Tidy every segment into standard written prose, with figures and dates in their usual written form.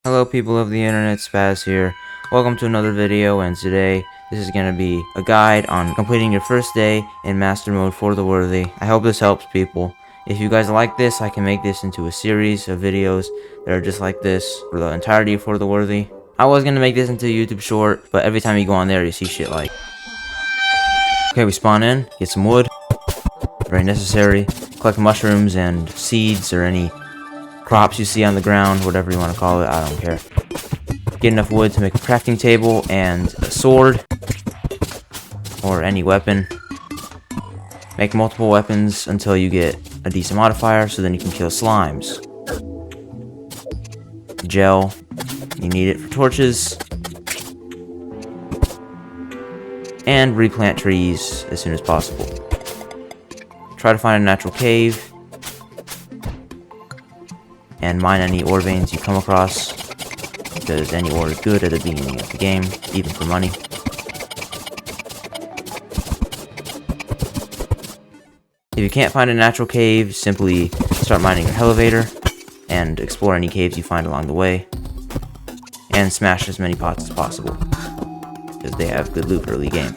Hello people of the internet, Spaz here. Welcome to another video, and today this is going to be a guide on completing your first day in Master Mode for the Worthy. I hope this helps people. If you guys like this, I can make this into a series of videos that are just like this for the entirety of For the Worthy. I was going to make this into a YouTube short, but every time you go on there you see shit like... Okay, we spawn in, get some wood, very necessary, collect mushrooms and seeds or any crops you see on the ground, whatever you want to call it, I don't care. Get enough wood to make a crafting table and a sword, or any weapon. Make multiple weapons until you get a decent modifier, so then you can kill slimes. Gel, you need it for torches. And replant trees as soon as possible. Try to find a natural cave. And mine any ore veins you come across, because any ore is good at the beginning of the game, even for money. If you can't find a natural cave, simply start mining your elevator, and explore any caves you find along the way, and smash as many pots as possible, because they have good loot early game.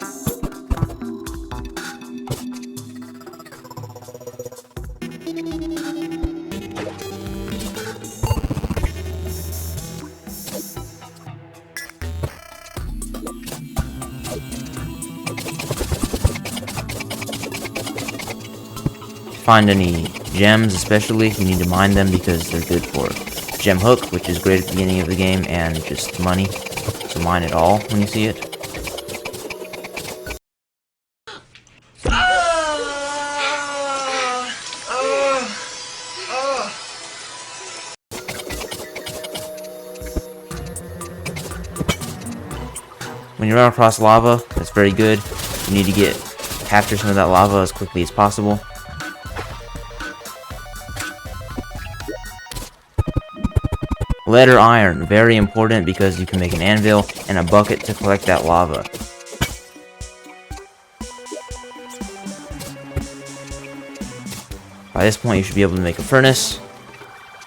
Find any gems, especially if you need to mine them, because they're good for gem hook, which is great at the beginning of the game, and just money, so mine it all when you see it. When you run across lava, that's very good. You need to capture some of that lava as quickly as possible. Lead or iron, very important, because you can make an anvil and a bucket to collect that lava. By this point you should be able to make a furnace,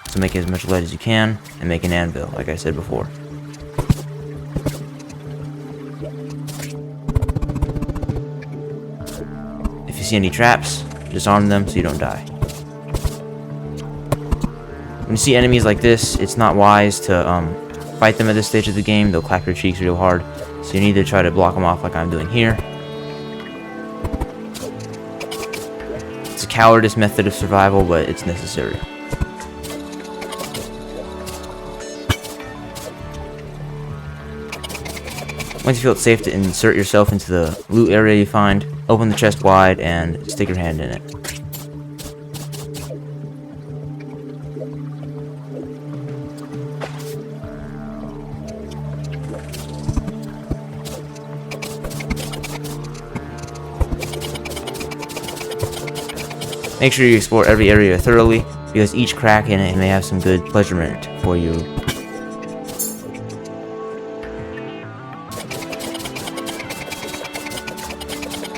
so make as much lead as you can, and make an anvil, like I said before. If you see any traps, disarm them so you don't die. When you see enemies like this, it's not wise to fight them at this stage of the game. They'll clap your cheeks real hard, so you need to try to block them off like I'm doing here. It's a cowardice method of survival, but it's necessary. Once you feel it's safe to insert yourself into the loot area you find, open the chest wide and stick your hand in it. Make sure you explore every area thoroughly, because each crack in it may have some good pleasurement for you.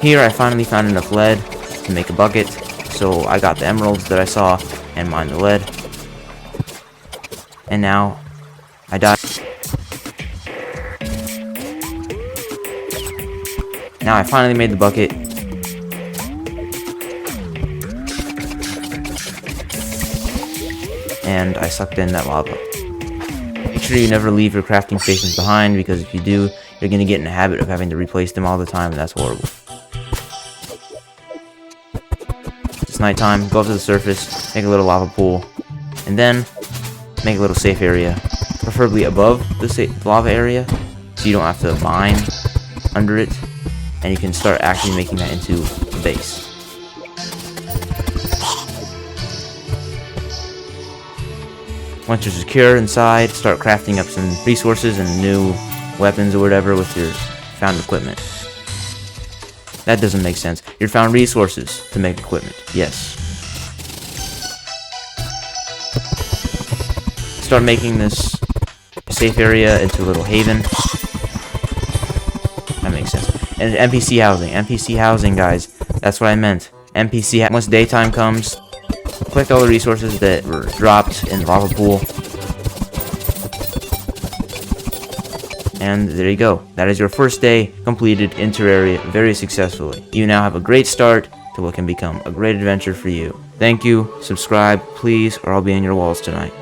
Here I finally found enough lead to make a bucket, so I got the emeralds that I saw and mined the lead. And now I died. Now I finally made the bucket. And I sucked in that lava. Make sure you never leave your crafting stations behind, because if you do, you're going to get in the habit of having to replace them all the time, and that's horrible. It's nighttime, go up to the surface, make a little lava pool, and then make a little safe area, preferably above the lava area, so you don't have to mine under it, and you can start actually making that into a base. Once you're secure inside, start crafting up some resources and new weapons or whatever with your found equipment. That doesn't make sense. You found resources to make equipment. Yes. Start making this safe area into a little haven. That makes sense. And NPC housing. NPC housing, guys. That's what I meant. Once daytime comes, collect all the resources that were dropped in the lava pool. And there you go. That is your first day completed in Terraria very successfully. You now have a great start to what can become a great adventure for you. Thank you, subscribe, please, or I'll be in your walls tonight.